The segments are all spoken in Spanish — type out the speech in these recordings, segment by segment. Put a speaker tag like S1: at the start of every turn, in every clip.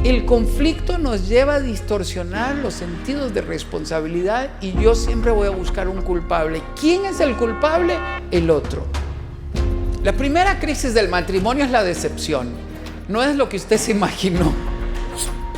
S1: El conflicto nos lleva a distorsionar los sentidos de responsabilidad y yo siempre voy a buscar un culpable. ¿Quién es el culpable? El otro. La primera crisis del matrimonio es la decepción. No es lo que usted se imaginó.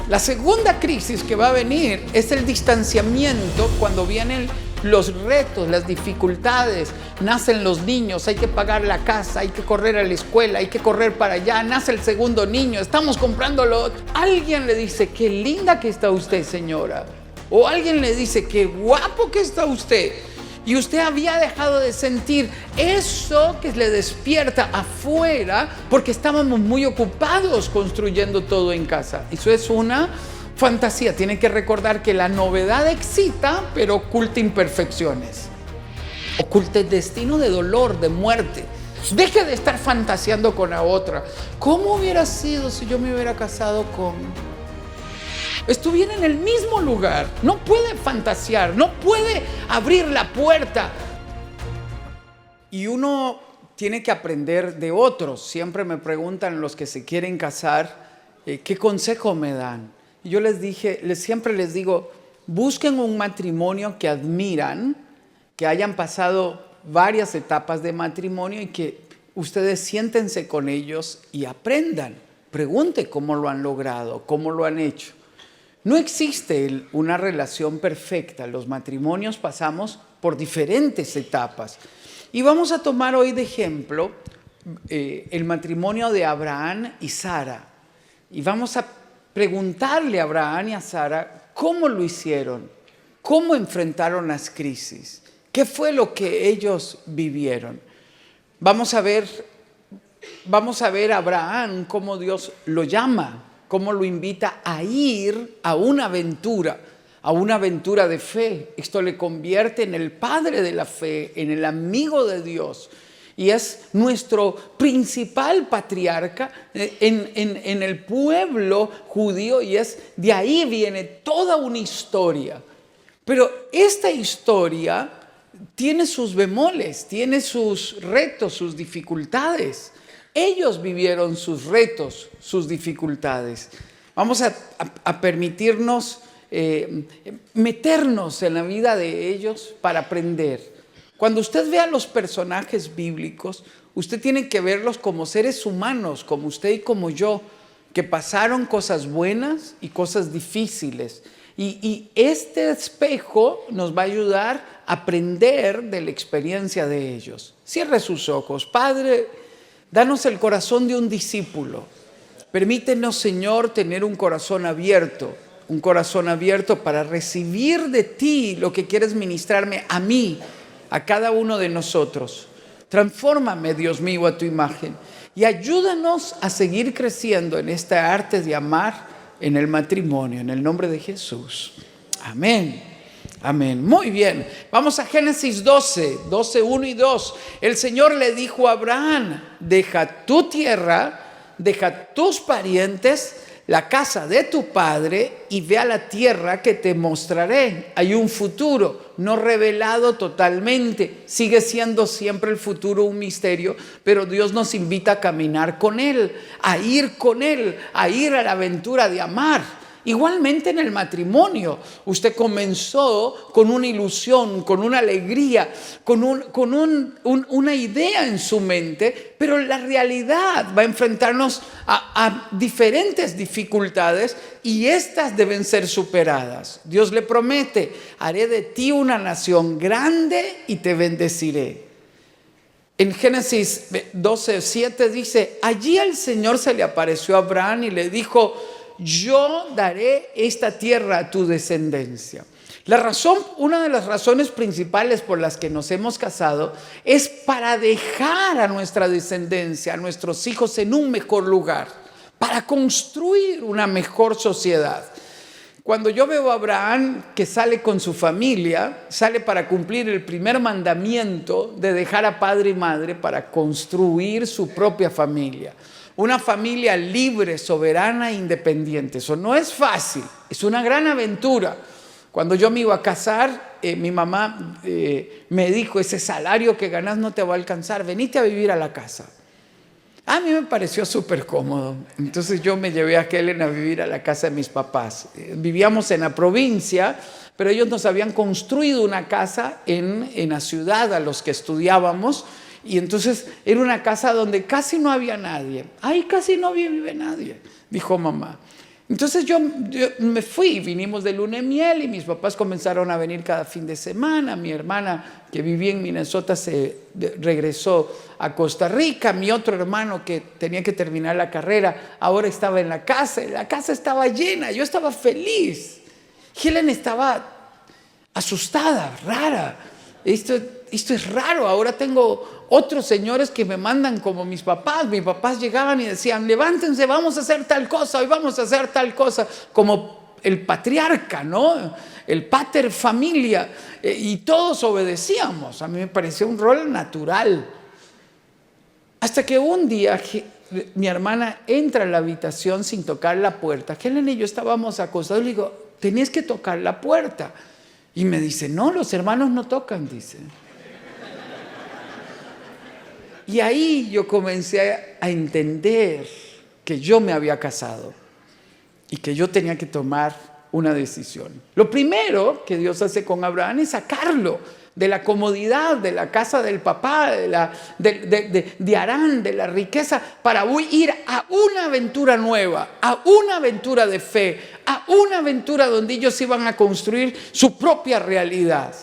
S1: La segunda crisis que va a venir es el distanciamiento cuando vienen los retos, las dificultades. Nacen los niños, hay que pagar la casa, hay que correr a la escuela, hay que correr para allá. Nace el segundo niño, estamos comprándolo. Alguien le dice, qué linda que está usted, señora. O alguien le dice, qué guapo que está usted. Y usted había dejado de sentir eso que le despierta afuera porque estábamos muy ocupados construyendo todo en casa. Eso es una fantasía. Tiene que recordar que la novedad excita, pero oculta imperfecciones. Oculta el destino de dolor, de muerte. Deje de estar fantaseando con la otra. ¿Cómo hubiera sido si yo me hubiera casado con...? Estuviera en el mismo lugar. No puede fantasear, no puede abrir la puerta. Y uno tiene que aprender de otros. Siempre me preguntan los que se quieren casar, ¿qué consejo me dan? Y yo siempre les digo, busquen un matrimonio que admiran, que hayan pasado varias etapas de matrimonio y que ustedes siéntense con ellos y aprendan. Pregunte cómo lo han logrado, cómo lo han hecho. No existe una relación perfecta. Los matrimonios pasamos por diferentes etapas. Y vamos a tomar hoy de ejemplo el matrimonio de Abraham y Sara. Y vamos a preguntarle a Abraham y a Sara cómo lo hicieron, cómo enfrentaron las crisis, qué fue lo que ellos vivieron. Vamos a ver a Abraham cómo Dios lo llama, cómo lo invita a ir a una aventura de fe. Esto le convierte en el padre de la fe, en el amigo de Dios. Y es nuestro principal patriarca en el pueblo judío y de ahí viene toda una historia. Pero esta historia tiene sus bemoles, tiene sus retos, sus dificultades. Ellos vivieron sus retos, sus dificultades. Vamos a permitirnos meternos en la vida de ellos para aprender. Cuando usted vea los personajes bíblicos, usted tiene que verlos como seres humanos, como usted y como yo, que pasaron cosas buenas y cosas difíciles. Y este espejo nos va a ayudar a aprender de la experiencia de ellos. Cierre sus ojos. Padre, danos el corazón de un discípulo. Permítenos, Señor, tener un corazón abierto para recibir de ti lo que quieres ministrarme a mí, a cada uno de nosotros. Transfórmame, Dios mío, a tu imagen y ayúdanos a seguir creciendo en esta arte de amar en el matrimonio, en el nombre de Jesús. Amén. Amén. Muy bien. Vamos a Génesis 12, 1 y 2. El Señor le dijo a Abraham, deja tu tierra, deja tus parientes, la casa de tu padre y ve a la tierra que te mostraré. Hay un futuro no revelado totalmente. Sigue siendo siempre el futuro un misterio, pero Dios nos invita a caminar con Él, a ir con Él, a ir a la aventura de amar. Igualmente en el matrimonio, usted comenzó con una ilusión, con una alegría, con una idea en su mente, pero la realidad va a enfrentarnos a diferentes dificultades y estas deben ser superadas. Dios le promete, haré de ti una nación grande y te bendeciré. En Génesis 12:7 dice, allí el Señor se le apareció a Abraham y le dijo, yo daré esta tierra a tu descendencia. Una de las razones principales por las que nos hemos casado es para dejar a nuestra descendencia, a nuestros hijos en un mejor lugar, para construir una mejor sociedad. Cuando yo veo a Abraham que sale con su familia, sale para cumplir el primer mandamiento de dejar a padre y madre para construir su propia familia. Una familia libre, soberana e independiente. Eso no es fácil, es una gran aventura. Cuando yo me iba a casar, mi mamá me dijo, ese salario que ganas no te va a alcanzar, venite a vivir a la casa. A mí me pareció súper cómodo. Entonces yo me llevé a Helen a vivir a la casa de mis papás. Vivíamos en la provincia, pero ellos nos habían construido una casa en la ciudad a los que estudiábamos. Y entonces era una casa donde casi no había nadie. Ahí casi no vive nadie, dijo mamá. Entonces yo me fui, vinimos de luna de miel y mis papás comenzaron a venir cada fin de semana. Mi hermana, que vivía en Minnesota, regresó a Costa Rica. Mi otro hermano, que tenía que terminar la carrera, ahora estaba en la casa. La casa estaba llena, yo estaba feliz. Helen estaba asustada, rara. Esto es raro, ahora tengo otros señores que me mandan como mis papás. Mis papás llegaban y decían, levántense, vamos a hacer tal cosa, hoy vamos a hacer tal cosa, como el patriarca, ¿no? El pater familia, y todos obedecíamos. A mí me parecía un rol natural. Hasta que un día mi hermana entra a la habitación sin tocar la puerta. Helen y yo estábamos acostados, le digo, tenés que tocar la puerta. Y me dice, no, los hermanos no tocan, dice. Y ahí yo comencé a entender que yo me había casado y que yo tenía que tomar una decisión. Lo primero que Dios hace con Abraham es sacarlo de la comodidad, de la casa del papá, de Harán, de la riqueza, para ir a una aventura nueva, a una aventura de fe, a una aventura donde ellos iban a construir su propia realidad.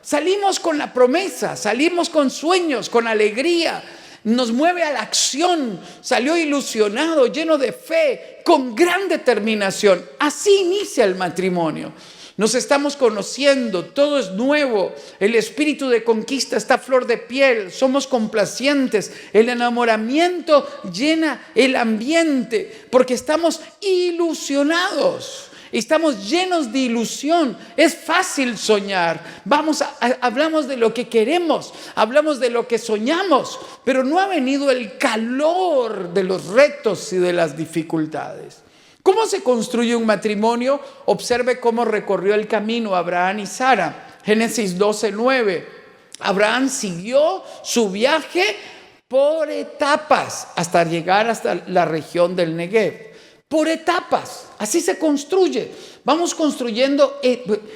S1: Salimos con la promesa, salimos con sueños, con alegría. Nos mueve a la acción. Salió ilusionado, lleno de fe, con gran determinación. Así inicia el matrimonio. Nos estamos conociendo, todo es nuevo. El espíritu de conquista está a flor de piel. Somos complacientes. El enamoramiento llena el ambiente porque estamos ilusionados. Estamos llenos de ilusión. Es fácil soñar. Hablamos de lo que queremos, hablamos de lo que soñamos, pero no ha venido el calor de los retos y de las dificultades. ¿Cómo se construye un matrimonio? Observe cómo recorrió el camino Abraham y Sara. Génesis 12:9. Abraham siguió su viaje por etapas hasta llegar hasta la región del Negev. Por etapas, así se construye. Vamos construyendo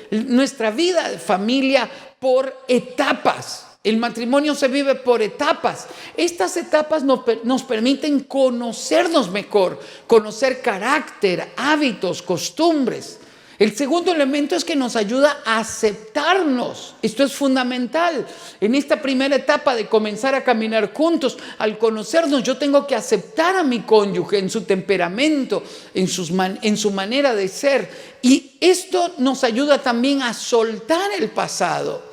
S1: nuestra vida de familia por etapas. El matrimonio se vive por etapas. Estas etapas nos permiten conocernos mejor, conocer carácter, hábitos, costumbres. El segundo elemento es que nos ayuda a aceptarnos. Esto es fundamental. En esta primera etapa de comenzar a caminar juntos, al conocernos, yo tengo que aceptar a mi cónyuge en su temperamento, en su manera de ser. Y esto nos ayuda también a soltar el pasado.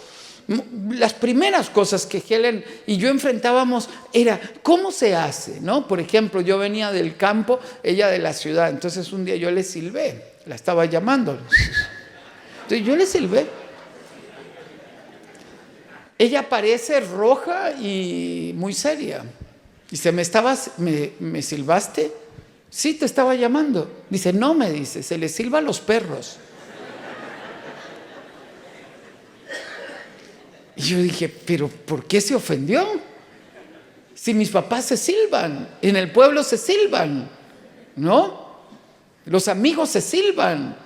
S1: Las primeras cosas que Helen y yo enfrentábamos era ¿cómo se hace? ¿No? Por ejemplo, yo venía del campo, ella de la ciudad. Entonces un día yo le silbé. La estaba llamando. Entonces yo le silbé. Ella parece roja y muy seria. Dice, ¿me silbaste? Sí, te estaba llamando. Dice, no, me dice, se le silba a los perros. Y yo dije, ¿pero por qué se ofendió? Si mis papás se silban, en el pueblo se silban, ¿no? Los amigos se silban.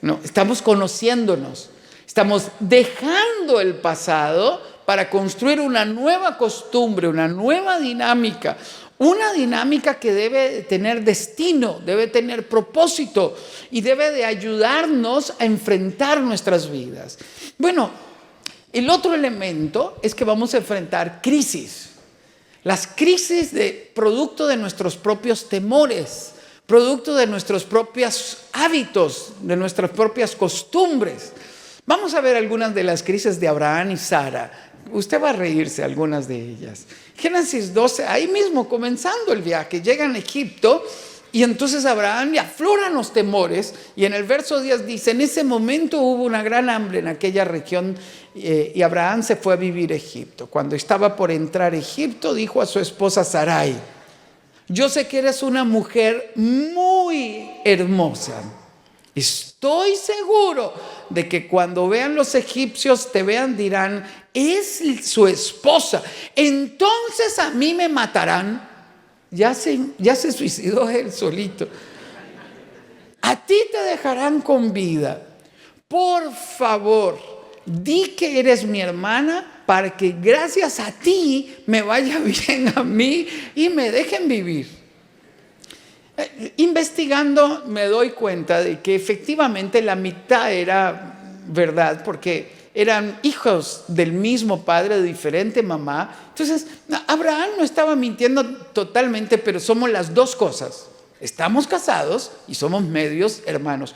S1: No, estamos conociéndonos. Estamos dejando el pasado para construir una nueva costumbre, una nueva dinámica. Una dinámica que debe tener destino, debe tener propósito y debe de ayudarnos a enfrentar nuestras vidas. Bueno, el otro elemento es que vamos a enfrentar crisis. Las crisis producto de nuestros propios temores, producto de nuestros propios hábitos, de nuestras propias costumbres. Vamos a ver algunas de las crisis de Abraham y Sara. Usted va a reírse algunas de ellas. Génesis 12, ahí mismo comenzando el viaje, llegan a Egipto y entonces Abraham le afloran los temores y en el verso 10 dice, en ese momento hubo una gran hambre en aquella región y Abraham se fue a vivir a Egipto. Cuando estaba por entrar a Egipto, dijo a su esposa Sarai, yo sé que eres una mujer muy hermosa. Estoy seguro de que cuando vean los egipcios te vean, dirán, es su esposa. Entonces a mí me matarán Ya se suicidó él solito. A ti te dejarán con vida. Por favor, di que eres mi hermana para que gracias a ti me vaya bien a mí y me dejen vivir. Investigando me doy cuenta de que efectivamente la mitad era verdad, porque eran hijos del mismo padre, de diferente mamá. Entonces, Abraham no estaba mintiendo totalmente, pero somos las dos cosas. Estamos casados y somos medios hermanos.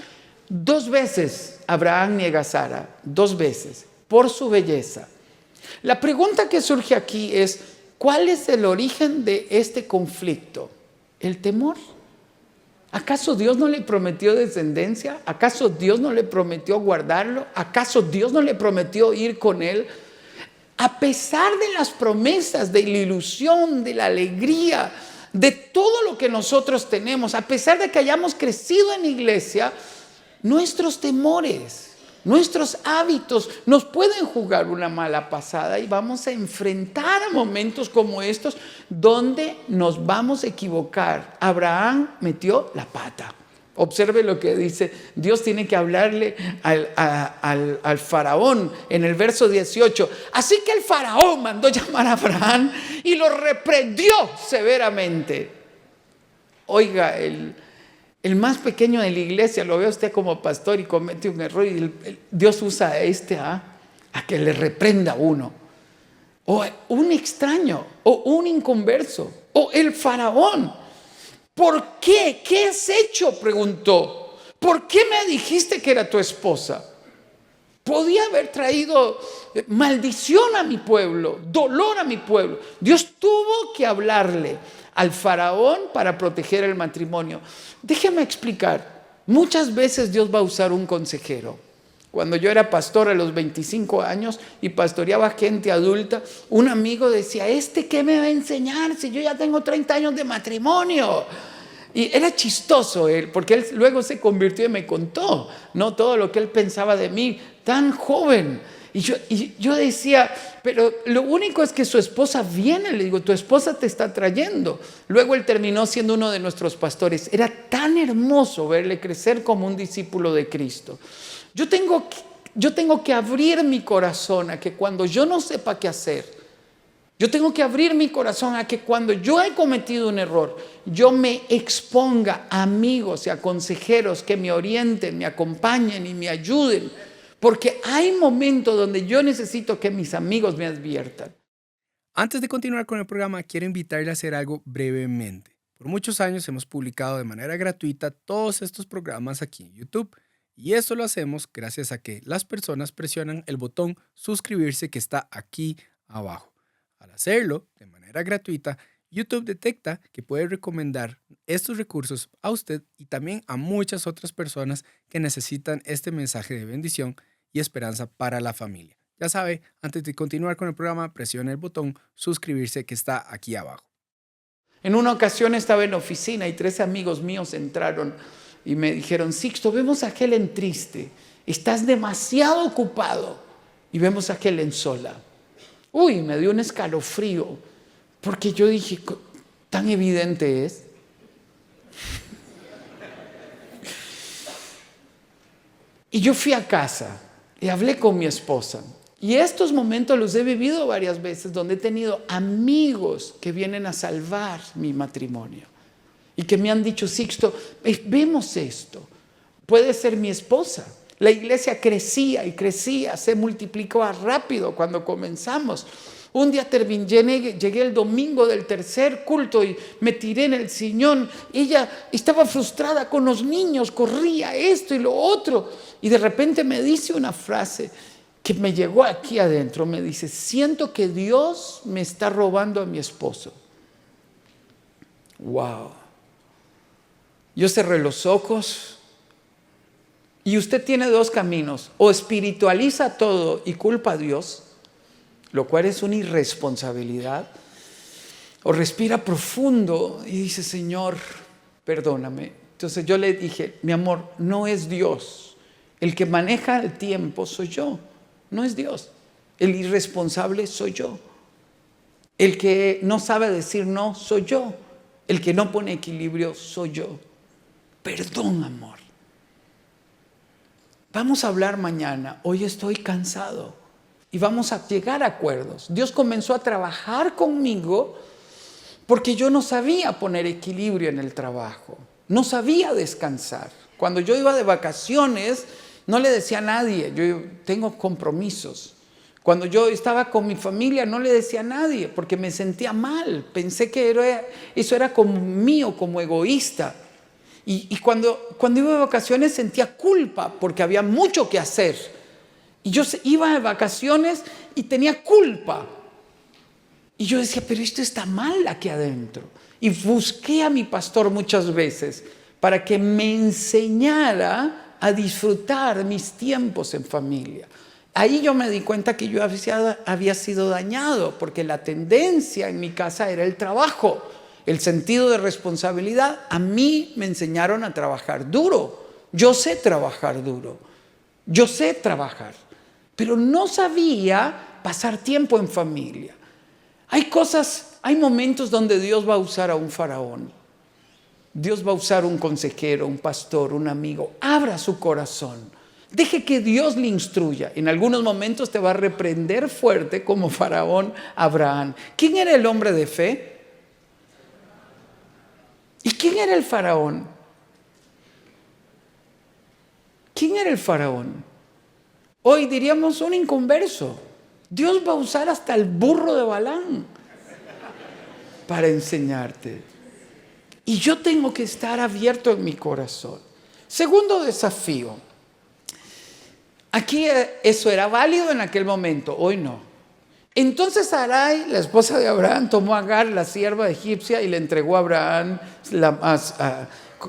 S1: 2 veces Abraham niega a Sara, 2 veces, por su belleza. La pregunta que surge aquí es, ¿cuál es el origen de este conflicto? ¿El temor? ¿Acaso Dios no le prometió descendencia? ¿Acaso Dios no le prometió guardarlo? ¿Acaso Dios no le prometió ir con él? A pesar de las promesas, de la ilusión, de la alegría, de todo lo que nosotros tenemos, a pesar de que hayamos crecido en iglesia, nuestros temores, nuestros hábitos nos pueden jugar una mala pasada y vamos a enfrentar a momentos como estos donde nos vamos a equivocar. Abraham metió la pata. Observe lo que dice. Dios tiene que hablarle al faraón en el verso 18. Así que el faraón mandó llamar a Abraham y lo reprendió severamente. Oiga, el más pequeño de la iglesia, lo ve usted como pastor y comete un error y Dios usa a que le reprenda a uno. O un extraño, o un inconverso, o el faraón. ¿Por qué? ¿Qué has hecho?, preguntó. ¿Por qué me dijiste que era tu esposa? Podía haber traído maldición a mi pueblo, dolor a mi pueblo. Dios tuvo que hablarle al faraón para proteger el matrimonio. Déjeme explicar. Muchas veces Dios va a usar un consejero. Cuando yo era pastor a los 25 años y pastoreaba gente adulta, un amigo decía, ¿qué me va a enseñar si yo ya tengo 30 años de matrimonio? Y era chistoso él, porque él luego se convirtió y me contó, ¿no?, todo lo que él pensaba de mí, tan joven. Y yo decía, pero lo único es que su esposa viene. Le digo, tu esposa te está trayendo. Luego él terminó siendo uno de nuestros pastores. Era tan hermoso verle crecer como un discípulo de Cristo. Yo tengo que abrir mi corazón a que cuando yo no sepa qué hacer, yo tengo que abrir mi corazón a que cuando yo he cometido un error, yo me exponga a amigos y a consejeros que me orienten, me acompañen y me ayuden. Porque hay momentos donde yo necesito que mis amigos me adviertan.
S2: Antes de continuar con el programa, quiero invitarle a hacer algo brevemente. Por muchos años hemos publicado de manera gratuita todos estos programas aquí en YouTube. Y esto lo hacemos gracias a que las personas presionan el botón suscribirse que está aquí abajo. Al hacerlo de manera gratuita, YouTube detecta que puede recomendar estos recursos a usted y también a muchas otras personas que necesitan este mensaje de bendición y esperanza para la familia. Ya sabe, antes de continuar con el programa, presione el botón suscribirse que está aquí abajo.
S1: En una ocasión estaba en oficina y 3 amigos míos entraron y me dijeron, Sixto, vemos a Helen triste, estás demasiado ocupado. Y vemos a Helen sola. Uy, me dio un escalofrío, porque yo dije, tan evidente es. Y yo fui a casa y hablé con mi esposa. Y estos momentos los he vivido varias veces, donde he tenido amigos que vienen a salvar mi matrimonio. Y que me han dicho, Sixto, vemos esto. Puede ser mi esposa. La iglesia crecía y crecía, se multiplicó rápido cuando comenzamos. Un día llegué el domingo del tercer culto y me tiré en el sillón. Ella estaba frustrada con los niños, corría esto y lo otro. Y de repente me dice una frase que me llegó aquí adentro. Me dice, siento que Dios me está robando a mi esposo. ¡Wow! Yo cerré los ojos. Y usted tiene 2 caminos. O espiritualiza todo y culpa a Dios, lo cual es una irresponsabilidad. O respira profundo y dice, Señor, perdóname. Entonces yo le dije, mi amor, no es Dios. El que maneja el tiempo soy yo, no es Dios. El irresponsable soy yo. El que no sabe decir no soy yo. El que no pone equilibrio soy yo. Perdón, amor. Vamos a hablar mañana. Hoy estoy cansado y vamos a llegar a acuerdos. Dios comenzó a trabajar conmigo porque yo no sabía poner equilibrio en el trabajo. No sabía descansar. Cuando yo iba de vacaciones, no le decía a nadie, yo tengo compromisos. Cuando yo estaba con mi familia, no le decía a nadie porque me sentía mal. Pensé que eso era como mío, como egoísta. Y cuando iba de vacaciones sentía culpa porque había mucho que hacer. Y yo iba de vacaciones y tenía culpa. Y yo decía, pero esto está mal aquí adentro. Y busqué a mi pastor muchas veces para que me enseñara a disfrutar mis tiempos en familia. Ahí yo me di cuenta que yo había sido dañado porque la tendencia en mi casa era el trabajo. El sentido de responsabilidad. A mí me enseñaron a trabajar duro. Yo sé trabajar duro. Yo sé trabajar. Pero no sabía pasar tiempo en familia. Hay momentos donde Dios va a usar a un faraón. Dios va a usar un consejero, un pastor, un amigo. Abra su corazón. Deje que Dios le instruya. En algunos momentos te va a reprender fuerte como faraón Abraham. ¿Quién era el hombre de fe? ¿Y quién era el faraón? ¿Quién era el faraón? Hoy diríamos un inconverso. Dios va a usar hasta el burro de Balaam para enseñarte. Y yo tengo que estar abierto en mi corazón. Segundo desafío. Aquí eso era válido en aquel momento, hoy no. Entonces Sarai, la esposa de Abraham, tomó a Agar, la sierva egipcia, y le entregó a Abraham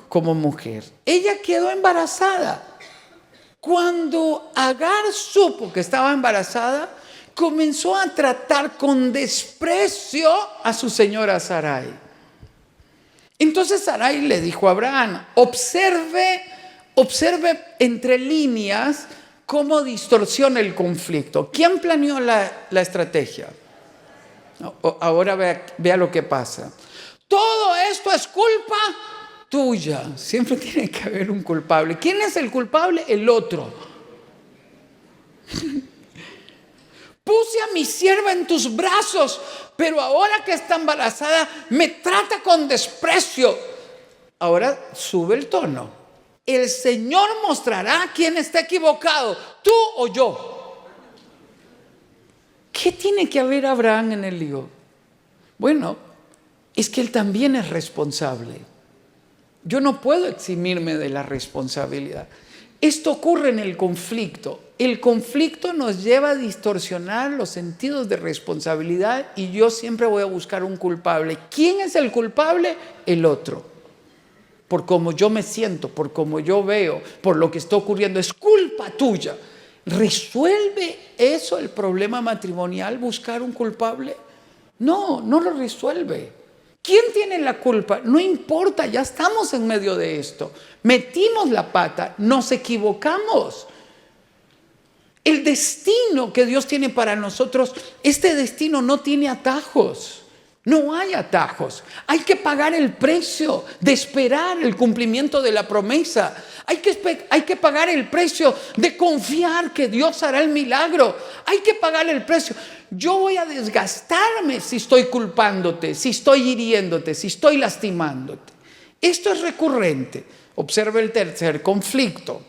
S1: como mujer. Ella quedó embarazada. Cuando Agar supo que estaba embarazada, comenzó a tratar con desprecio a su señora Sarai. Entonces Sarai le dijo a Abraham, observe entre líneas cómo distorsiona el conflicto. ¿Quién planeó la estrategia? Ahora vea lo que pasa. Todo esto es culpa tuya. Siempre tiene que haber un culpable. ¿Quién es el culpable? El otro. Puse a mi sierva en tus brazos, pero ahora que está embarazada me trata con desprecio. Ahora sube el tono. El Señor mostrará quién está equivocado, tú o yo. ¿Qué tiene que haber Abraham en el lío? Bueno, es que él también es responsable. Yo no puedo eximirme de la responsabilidad. Esto ocurre en el conflicto. El conflicto nos lleva a distorsionar los sentidos de responsabilidad y yo siempre voy a buscar un culpable. ¿Quién es el culpable? El otro. Por cómo yo me siento, por cómo yo veo, por lo que está ocurriendo. Es culpa tuya. ¿Resuelve eso el problema matrimonial, buscar un culpable? No, no lo resuelve. ¿Quién tiene la culpa? No importa, ya estamos en medio de esto. Metimos la pata, nos equivocamos. El destino que Dios tiene para nosotros, este destino no tiene atajos. No hay atajos. Hay que pagar el precio de esperar el cumplimiento de la promesa. Hay que pagar el precio de confiar que Dios hará el milagro. Hay que pagar el precio. Yo voy a desgastarme si estoy culpándote, si estoy hiriéndote, si estoy lastimándote. Esto es recurrente. Observe el tercer conflicto.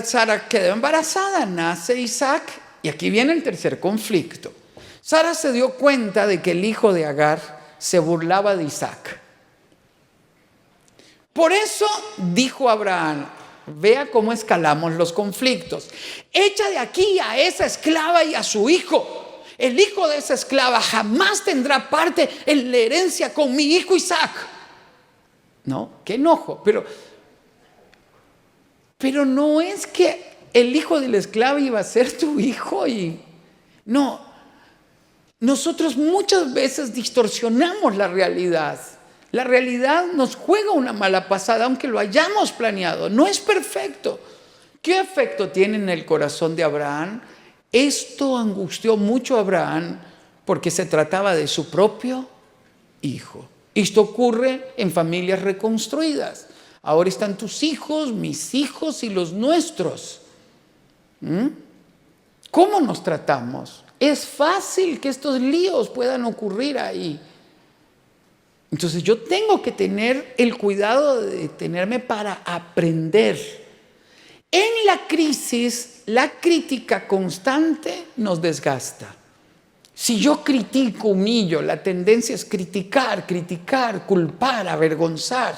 S1: Sara quedó embarazada, nace Isaac, y aquí viene el tercer conflicto. Sara se dio cuenta de que el hijo de Agar se burlaba de Isaac. Por eso dijo Abraham, vea cómo escalamos los conflictos. Echa de aquí a esa esclava y a su hijo. El hijo de esa esclava jamás tendrá parte en la herencia con mi hijo Isaac. No, qué enojo. Pero no es que el hijo de la esclava iba a ser tu hijo y no. Nosotros muchas veces distorsionamos la realidad. La realidad nos juega una mala pasada, aunque lo hayamos planeado. No es perfecto. ¿Qué efecto tiene en el corazón de Abraham? Esto angustió mucho a Abraham porque se trataba de su propio hijo. Esto ocurre en familias reconstruidas. Ahora están tus hijos, mis hijos y los nuestros. ¿Cómo nos tratamos? Es fácil que estos líos puedan ocurrir ahí. Entonces yo tengo que tener el cuidado de detenerme para aprender. En la crisis, la crítica constante nos desgasta. Si yo critico, humillo, la tendencia es criticar, culpar, avergonzar.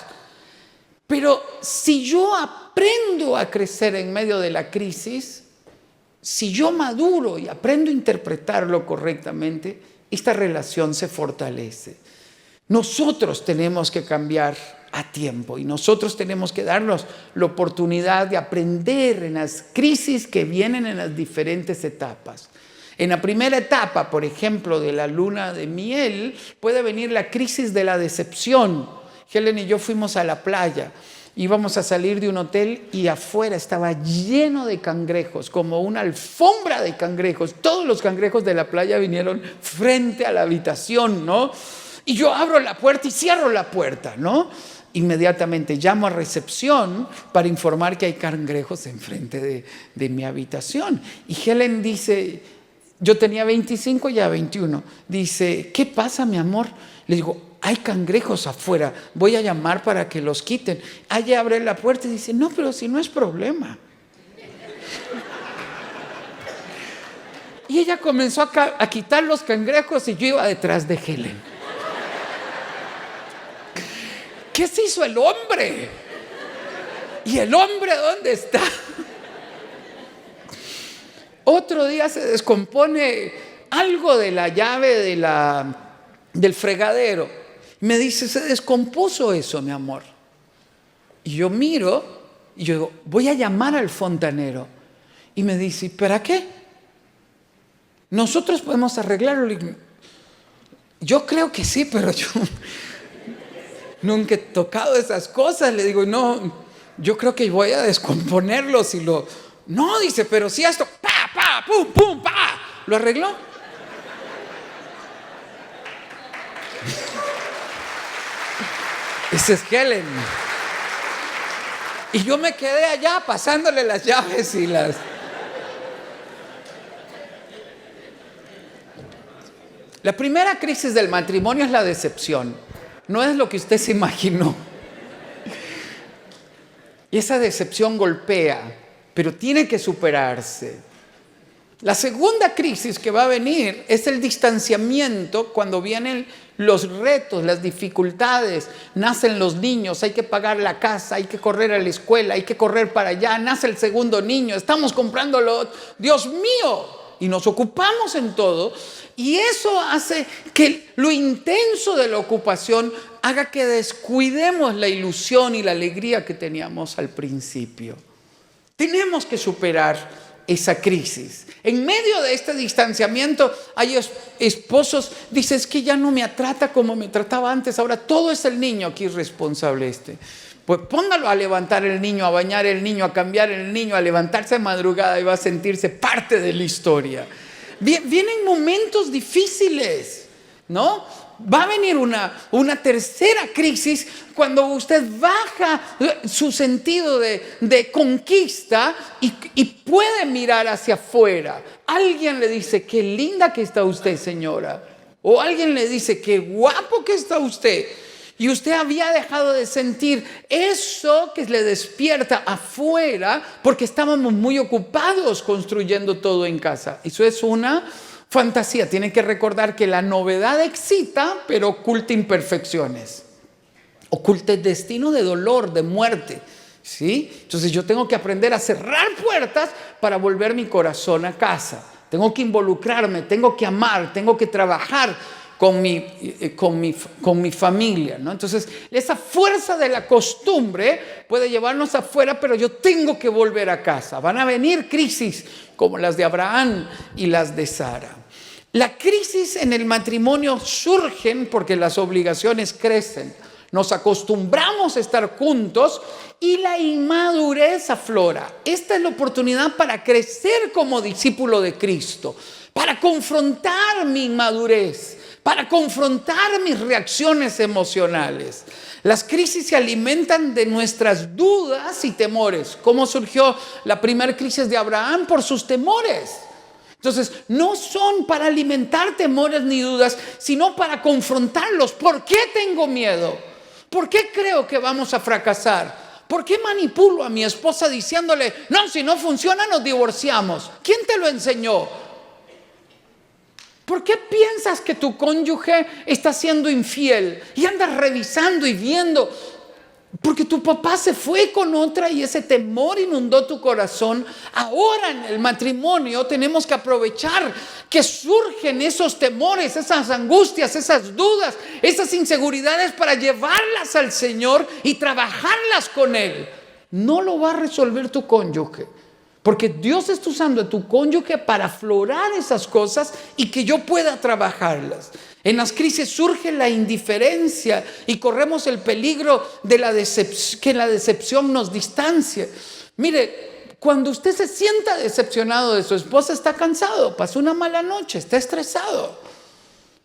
S1: Pero si yo aprendo a crecer en medio de la crisis, si yo maduro y aprendo a interpretarlo correctamente, esta relación se fortalece. Nosotros tenemos que cambiar a tiempo y nosotros tenemos que darnos la oportunidad de aprender en las crisis que vienen en las diferentes etapas. En la primera etapa, por ejemplo, de la luna de miel, puede venir la crisis de la decepción. Helen y yo fuimos a la playa, íbamos a salir de un hotel y afuera estaba lleno de cangrejos, como una alfombra de cangrejos. Todos los cangrejos de la playa vinieron frente a la habitación, ¿no? Y yo abro la puerta y cierro la puerta, ¿no? Inmediatamente llamo a recepción para informar que hay cangrejos enfrente de mi habitación. Y Helen dice, yo tenía 25 y ya 21, dice, ¿qué pasa, mi amor? Le digo, hay cangrejos afuera, voy a llamar para que los quiten. Ella abre la puerta y dice, no, pero si no es problema. Y ella comenzó a quitar los cangrejos y yo iba detrás de Helen. ¿Qué se hizo el hombre? ¿Y el hombre dónde está? Otro día se descompone algo de la llave del fregadero. Me dice, se descompuso eso, mi amor. Y yo miro y yo digo, voy a llamar al fontanero. Y me dice, ¿para qué? Nosotros podemos arreglarlo. Yo creo que sí, pero yo nunca he tocado esas cosas. Le digo, no, yo creo que voy a descomponerlo si lo... No, dice, pero si esto, pa, pum, pum, pa, ¿lo arregló? Esa es Helen. Y yo me quedé allá pasándole las llaves y las... La primera crisis del matrimonio es la decepción. No es lo que usted se imaginó. Y esa decepción golpea, pero tiene que superarse. La segunda crisis que va a venir es el distanciamiento cuando vienen los retos, las dificultades. Nacen los niños, hay que pagar la casa, hay que correr a la escuela, hay que correr para allá. Nace el segundo niño, estamos comprándolo. ¡Dios mío! Y nos ocupamos en todo. Y eso hace que lo intenso de la ocupación haga que descuidemos la ilusión y la alegría que teníamos al principio. Tenemos que superar esa crisis. En medio de este distanciamiento hay esposos, dicen, es que ya no me trata como me trataba antes, ahora todo es el niño aquí responsable Pues póngalo a levantar el niño, a bañar el niño, a cambiar el niño, a levantarse de madrugada y va a sentirse parte de la historia. Vienen momentos difíciles, ¿no? Va a venir una tercera crisis cuando usted baja su sentido de conquista y puede mirar hacia afuera. Alguien le dice, qué linda que está usted, señora. O alguien le dice, qué guapo que está usted. Y usted había dejado de sentir eso que le despierta afuera porque estábamos muy ocupados construyendo todo en casa. Eso es una fantasía. Tiene que recordar que la novedad excita, pero oculta imperfecciones. Oculta el destino de dolor, de muerte. ¿Sí? Entonces yo tengo que aprender a cerrar puertas para volver mi corazón a casa. Tengo que involucrarme, tengo que amar, tengo que trabajar con mi familia, ¿no? Entonces, esa fuerza de la costumbre puede llevarnos afuera, pero yo tengo que volver a casa. Van a venir crisis como las de Abraham y las de Sara. La crisis en el matrimonio surgen porque las obligaciones crecen. Nos acostumbramos a estar juntos y la inmadurez aflora. Esta es la oportunidad para crecer como discípulo de Cristo. para confrontar mi inmadurez, para confrontar mis reacciones emocionales. Las crisis se alimentan de nuestras dudas y temores. ¿Cómo surgió la primera crisis de Abraham? Por sus temores. Entonces, no son para alimentar temores ni dudas, sino para confrontarlos. ¿Por qué tengo miedo? ¿Por qué creo que vamos a fracasar? ¿Por qué manipulo a mi esposa diciéndole, no, si no funciona nos divorciamos? ¿Quién te lo enseñó? ¿Por qué piensas que tu cónyuge está siendo infiel y andas revisando y viendo? Porque tu papá se fue con otra y ese temor inundó tu corazón. Ahora en el matrimonio tenemos que aprovechar que surgen esos temores, esas angustias, esas dudas, esas inseguridades para llevarlas al Señor y trabajarlas con Él. No lo va a resolver tu cónyuge, porque Dios está usando a tu cónyuge para aflorar esas cosas y que yo pueda trabajarlas. En las crisis surge la indiferencia y corremos el peligro de que la decepción nos distancie. Mire, cuando usted se sienta decepcionado de su esposa, está cansado, pasó una mala noche, está estresado.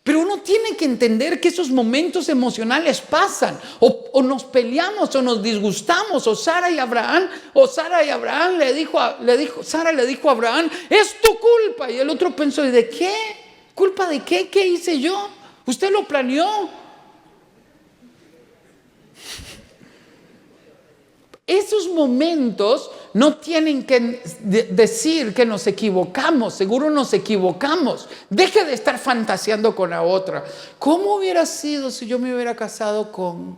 S1: Pero uno tiene que entender que esos momentos emocionales pasan, o nos peleamos o nos disgustamos, o Sara y Abraham le dijo a Abraham, es tu culpa, y el otro pensó, ¿y de qué? ¿Culpa de qué? ¿Qué hice yo? Usted lo planeó. Esos momentos no tienen que decir que nos equivocamos. Seguro nos equivocamos. Deje de estar fantaseando con la otra. ¿Cómo hubiera sido si yo me hubiera casado con?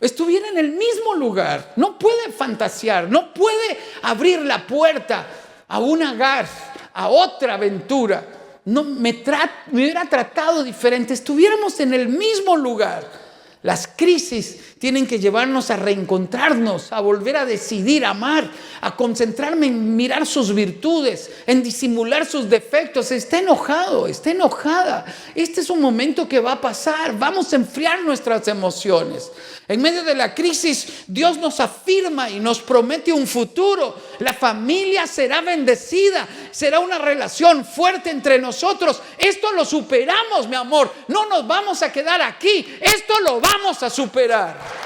S1: Estuviera en el mismo lugar. No puede fantasear. No puede abrir la puerta a un Agar, a otra aventura. No, me hubiera tratado diferente. Estuviéramos en el mismo lugar. Las crisis tienen que llevarnos a reencontrarnos, a volver a decidir amar, a concentrarme en mirar sus virtudes, en disimular sus defectos. Está enojado, está enojada. Este es un momento que va a pasar. Vamos a enfriar nuestras emociones. En medio de la crisis, Dios nos afirma y nos promete un futuro. La familia será bendecida, será una relación fuerte entre nosotros. Esto lo superamos, mi amor. No nos vamos a quedar aquí. Esto lo vamos a superar.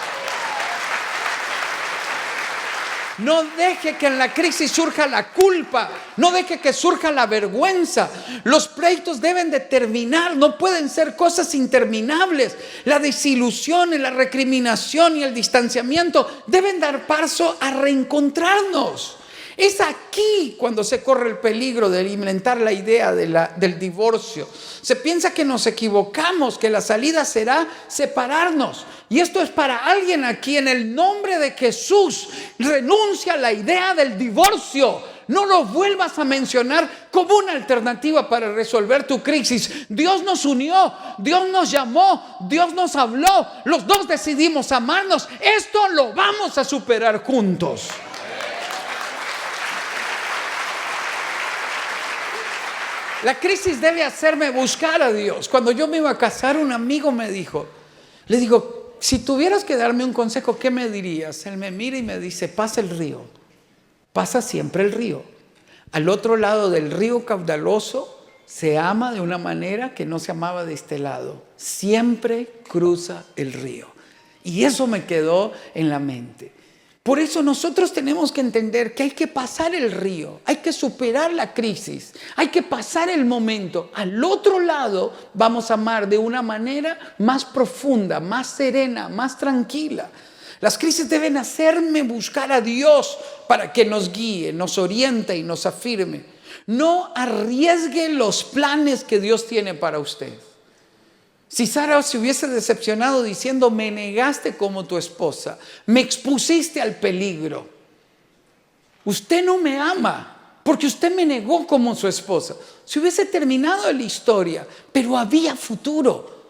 S1: No deje que en la crisis surja la culpa. No deje que surja la vergüenza. Los pleitos deben de terminar. No pueden ser cosas interminables. La desilusión, la recriminación y el distanciamiento deben dar paso a reencontrarnos. Es aquí cuando se corre el peligro de alimentar la idea del divorcio. Se piensa que nos equivocamos, que la salida será separarnos. Y esto es para alguien aquí. En el nombre de Jesús, renuncia a la idea del divorcio. No lo vuelvas a mencionar como una alternativa para resolver tu crisis. Dios nos unió, Dios nos llamó, Dios nos habló. Los dos decidimos amarnos. Esto lo vamos a superar juntos. La crisis debe hacerme buscar a Dios. Cuando yo me iba a casar, un amigo me dijo, le digo, si tuvieras que darme un consejo, ¿qué me dirías? Él me mira y me dice, pasa el río, pasa siempre el río. Al otro lado del río caudaloso se ama de una manera que no se amaba de este lado. Siempre cruza el río. Y eso me quedó en la mente. Por eso nosotros tenemos que entender que hay que pasar el río, hay que superar la crisis, hay que pasar el momento. Al otro lado vamos a amar de una manera más profunda, más serena, más tranquila. Las crisis deben hacerme buscar a Dios para que nos guíe, nos oriente y nos afirme. No arriesgue los planes que Dios tiene para usted. Si Sara se hubiese decepcionado diciendo, me negaste como tu esposa, me expusiste al peligro, usted no me ama porque usted me negó como su esposa. Se hubiese terminado la historia, pero había futuro.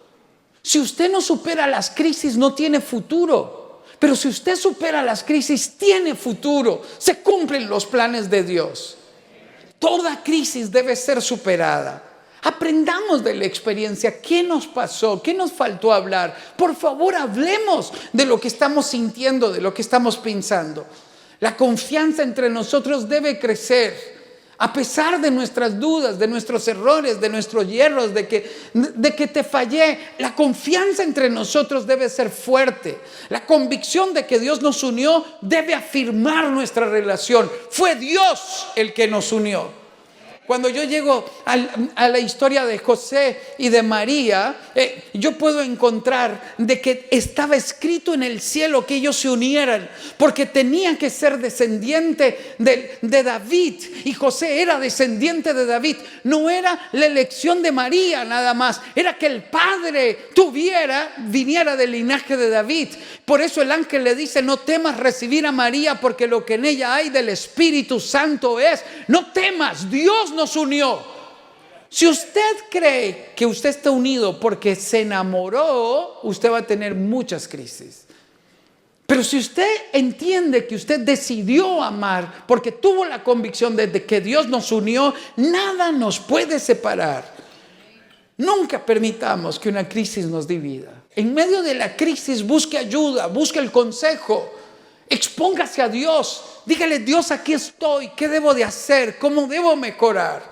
S1: Si usted no supera las crisis, no tiene futuro. Pero si usted supera las crisis, tiene futuro. Se cumplen los planes de Dios. Toda crisis debe ser superada. Aprendamos de la experiencia. ¿Qué nos pasó? ¿Qué nos faltó hablar? Por favor, hablemos de lo que estamos sintiendo, de lo que estamos pensando. La confianza entre nosotros debe crecer. A pesar de nuestras dudas, de nuestros errores, de nuestros hierros, de que te fallé, la confianza entre nosotros debe ser fuerte. La convicción de que Dios nos unió debe afirmar nuestra relación. Fue Dios el que nos unió. Cuando yo llego a la historia de José y de María, yo puedo encontrar de que estaba escrito en el cielo que ellos se unieran, porque tenían que ser descendiente de David, y José era descendiente de David. No era la elección de María nada más, era que el padre viniera del linaje de David. Por eso el ángel le dice: no temas recibir a María, porque lo que en ella hay del Espíritu Santo es. No temas, Dios nos unió. Si usted cree que usted está unido porque se enamoró, usted va a tener muchas crisis. Pero si usted entiende que usted decidió amar porque tuvo la convicción de que Dios nos unió, nada nos puede separar. Nunca permitamos que una crisis nos divida. En medio de la crisis, busque ayuda, busque el consejo, expóngase a Dios. Dígale: Dios, aquí estoy, ¿qué debo de hacer? ¿Cómo debo mejorar?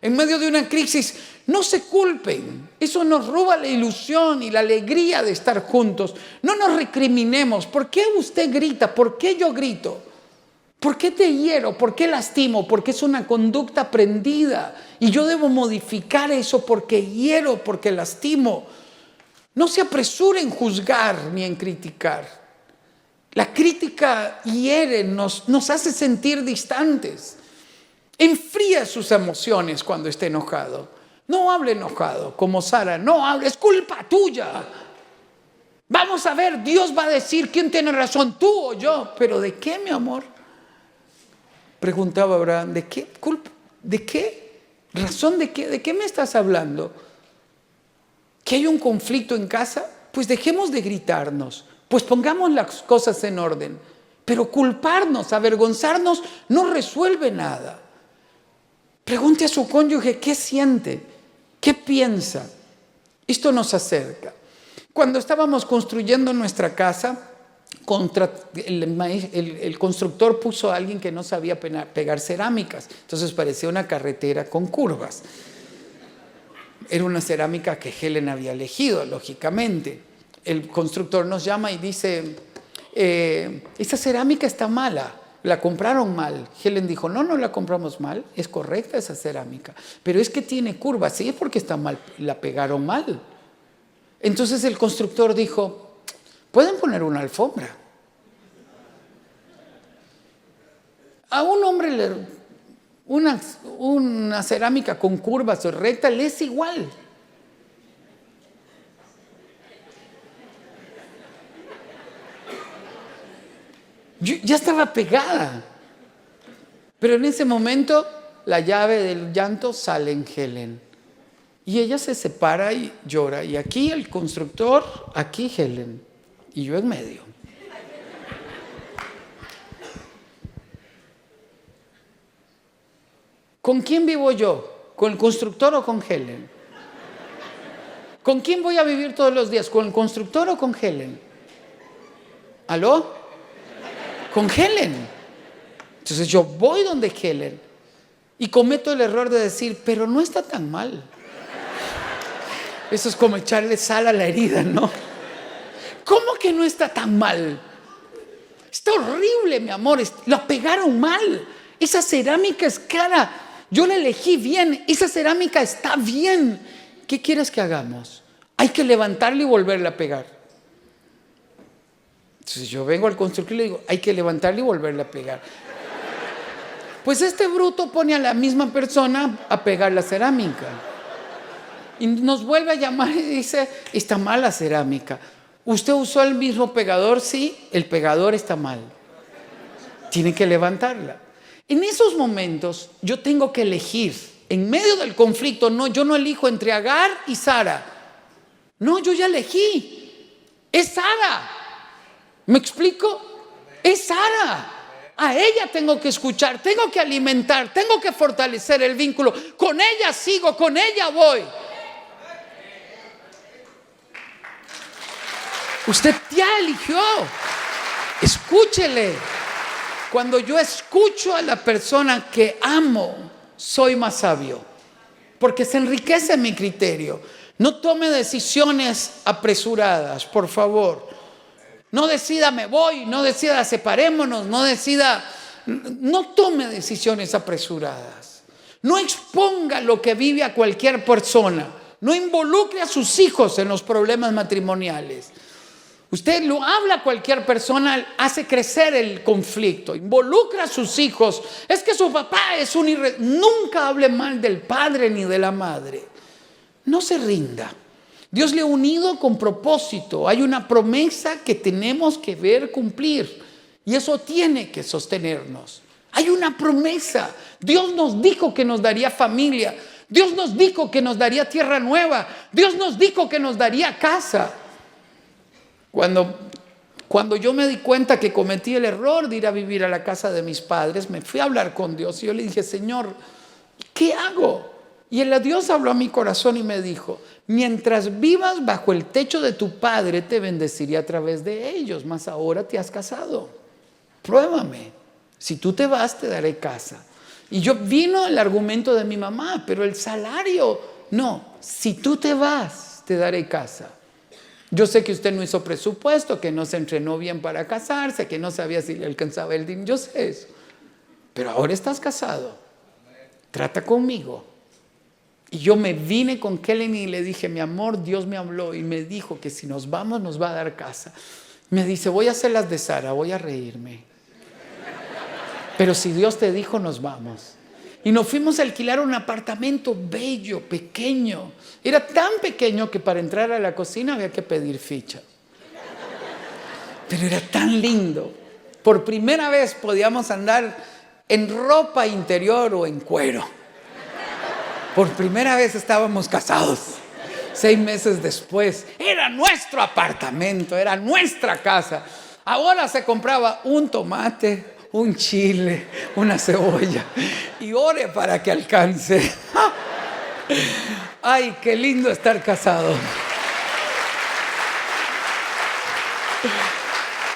S1: En medio de una crisis, no se culpen. Eso nos roba la ilusión y la alegría de estar juntos. No nos recriminemos. ¿Por qué usted grita? ¿Por qué yo grito? ¿Por qué te hiero? ¿Por qué lastimo? Porque es una conducta aprendida y yo debo modificar eso porque hiero, porque lastimo. No se apresure en juzgar ni en criticar. La crítica hiere, nos hace sentir distantes. Enfría sus emociones cuando esté enojado. No hable enojado como Sara. No hable, es culpa tuya. Vamos a ver, Dios va a decir quién tiene razón, tú o yo. ¿Pero de qué, mi amor? Preguntaba Abraham: ¿de qué culpa? ¿De qué? ¿Razón de qué? ¿De qué me estás hablando? ¿Que hay un conflicto en casa? Pues dejemos de gritarnos. Pues pongamos las cosas en orden. Pero culparnos, avergonzarnos, no resuelve nada. Pregunte a su cónyuge qué siente, qué piensa. Esto nos acerca. Cuando estábamos construyendo nuestra casa, el constructor puso a alguien que no sabía pegar cerámicas. Entonces parecía una carretera con curvas. Era una cerámica que Helen había elegido, lógicamente. El constructor nos llama y dice: esa cerámica está mala, la compraron mal. Helen dijo: no la compramos mal, es correcta esa cerámica, pero es que tiene curvas. Sí, es porque está mal, la pegaron mal. Entonces el constructor dijo: pueden poner una alfombra. A un hombre una cerámica con curvas o recta le es igual. Ya estaba pegada. Pero en ese momento la llave del llanto sale en Helen. Y ella se separa y llora. Y aquí el constructor, aquí Helen. Y yo en medio. ¿Con quién vivo yo? ¿Con el constructor o con Helen? ¿Con quién voy a vivir todos los días? ¿Con el constructor o con Helen? ¿Aló? Con Helen. Entonces yo voy donde Helen y cometo el error de decir: pero no está tan mal. Eso es como echarle sal a la herida, ¿no? ¿Cómo que no está tan mal? Está horrible, mi amor. Lo pegaron mal. Esa cerámica es cara. Yo la elegí bien. Esa cerámica está bien. ¿Qué quieres que hagamos? Hay que levantarla y volverla a pegar. Entonces yo vengo al constructor y le digo: hay que levantarla y volverla a pegar. Pues este bruto pone a la misma persona a pegar la cerámica. Y nos vuelve a llamar y dice: está mal la cerámica. ¿Usted usó el mismo pegador? Sí, el pegador está mal. Tiene que levantarla. En esos momentos yo tengo que elegir. En medio del conflicto, no, yo no elijo entre Agar y Sara. No, yo ya elegí. Es Sara. ¿Me explico? Es Sara. A ella tengo que escuchar, tengo que alimentar, tengo que fortalecer el vínculo. Con ella sigo, con ella voy. Usted ya eligió. Escúchele. Cuando yo escucho a la persona que amo, soy más sabio, porque se enriquece mi criterio. No tome decisiones apresuradas, por favor. No decida me voy, no decida separémonos, no tome decisiones apresuradas. No exponga lo que vive a cualquier persona. No involucre a sus hijos en los problemas matrimoniales. Usted lo habla a cualquier persona, hace crecer el conflicto, involucra a sus hijos. Es que su papá es nunca hable mal del padre ni de la madre. No se rinda. Dios le ha unido con propósito. Hay una promesa que tenemos que ver cumplir. Y eso tiene que sostenernos. Hay una promesa. Dios nos dijo que nos daría familia. Dios nos dijo que nos daría tierra nueva. Dios nos dijo que nos daría casa. Cuando yo me di cuenta que cometí el error de ir a vivir a la casa de mis padres, me fui a hablar con Dios y yo le dije, Señor, ¿qué hago? Y el Dios habló a mi corazón y me dijo, mientras vivas bajo el techo de tu padre, te bendeciré a través de ellos, mas ahora te has casado. Pruébame. Si tú te vas, te daré casa. Y vino el argumento de mi mamá, pero el salario, no. Si tú te vas, te daré casa. Yo sé que usted no hizo presupuesto, que no se entrenó bien para casarse, que no sabía si le alcanzaba el dinero. Yo sé eso. Pero ahora estás casado. Trata conmigo. Y yo me vine con Kellen y le dije, mi amor, Dios me habló y me dijo que si nos vamos nos va a dar casa. Me dice, voy a hacer las de Sara, voy a reírme. Pero si Dios te dijo, nos vamos. Y nos fuimos a alquilar un apartamento bello, pequeño. Era tan pequeño que para entrar a la cocina había que pedir ficha. Pero era tan lindo. Por primera vez podíamos andar en ropa interior o en cuero. Por primera vez estábamos casados. 6 meses después, era nuestro apartamento, era nuestra casa. Ahora se compraba un tomate, un chile, una cebolla y ore para que alcance. Ay, qué lindo estar casado.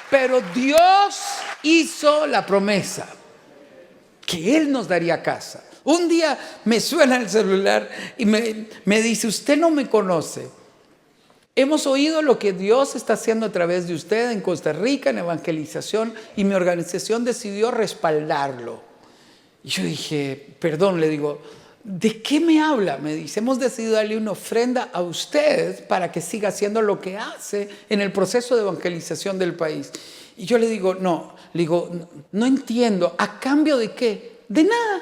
S1: Pero Dios hizo la promesa que Él nos daría casa. Un día me suena el celular y me dice, usted no me conoce. Hemos oído lo que Dios está haciendo a través de usted en Costa Rica, en evangelización, y mi organización decidió respaldarlo. Y yo dije, perdón, le digo, ¿de qué me habla? Me dice, hemos decidido darle una ofrenda a usted para que siga haciendo lo que hace en el proceso de evangelización del país. Y yo le digo, no entiendo, ¿a cambio de qué? De nada.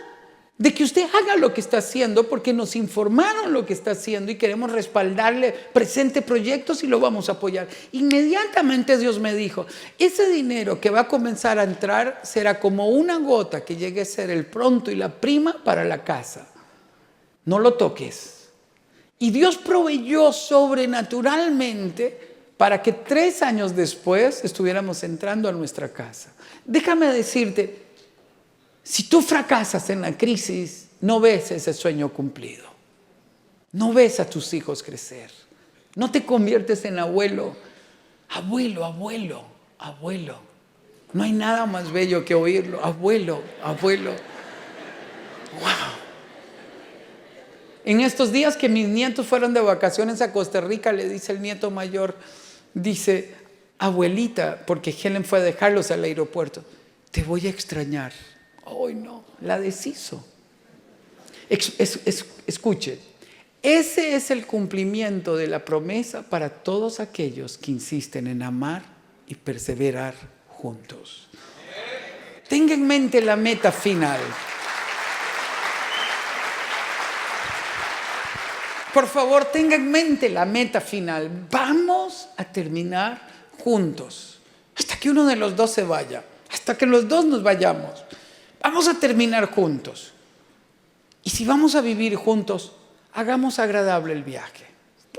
S1: De que usted haga lo que está haciendo porque nos informaron lo que está haciendo y queremos respaldarle, presente proyectos y lo vamos a apoyar. Inmediatamente Dios me dijo, ese dinero que va a comenzar a entrar será como una gota que llegue a ser el pronto y la prima para la casa. No lo toques. Y Dios proveyó sobrenaturalmente para que 3 años después estuviéramos entrando a nuestra casa. Déjame decirte, si tú fracasas en la crisis, no ves ese sueño cumplido. No ves a tus hijos crecer. No te conviertes en abuelo. Abuelo. No hay nada más bello que oírlo. Abuelo. Wow. En estos días que mis nietos fueron de vacaciones a Costa Rica, le dice el nieto mayor, dice, abuelita, porque Helen fue a dejarlos al aeropuerto, te voy a extrañar. Hoy no, la deshizo. Escuche, ese es el cumplimiento de la promesa para todos aquellos que insisten en amar y perseverar juntos. Tenga en mente la meta final. Por favor, tenga en mente la meta final. Vamos a terminar juntos. Hasta que uno de los dos se vaya. Hasta que los dos nos vayamos. Vamos a terminar juntos. Y si vamos a vivir juntos, hagamos agradable el viaje.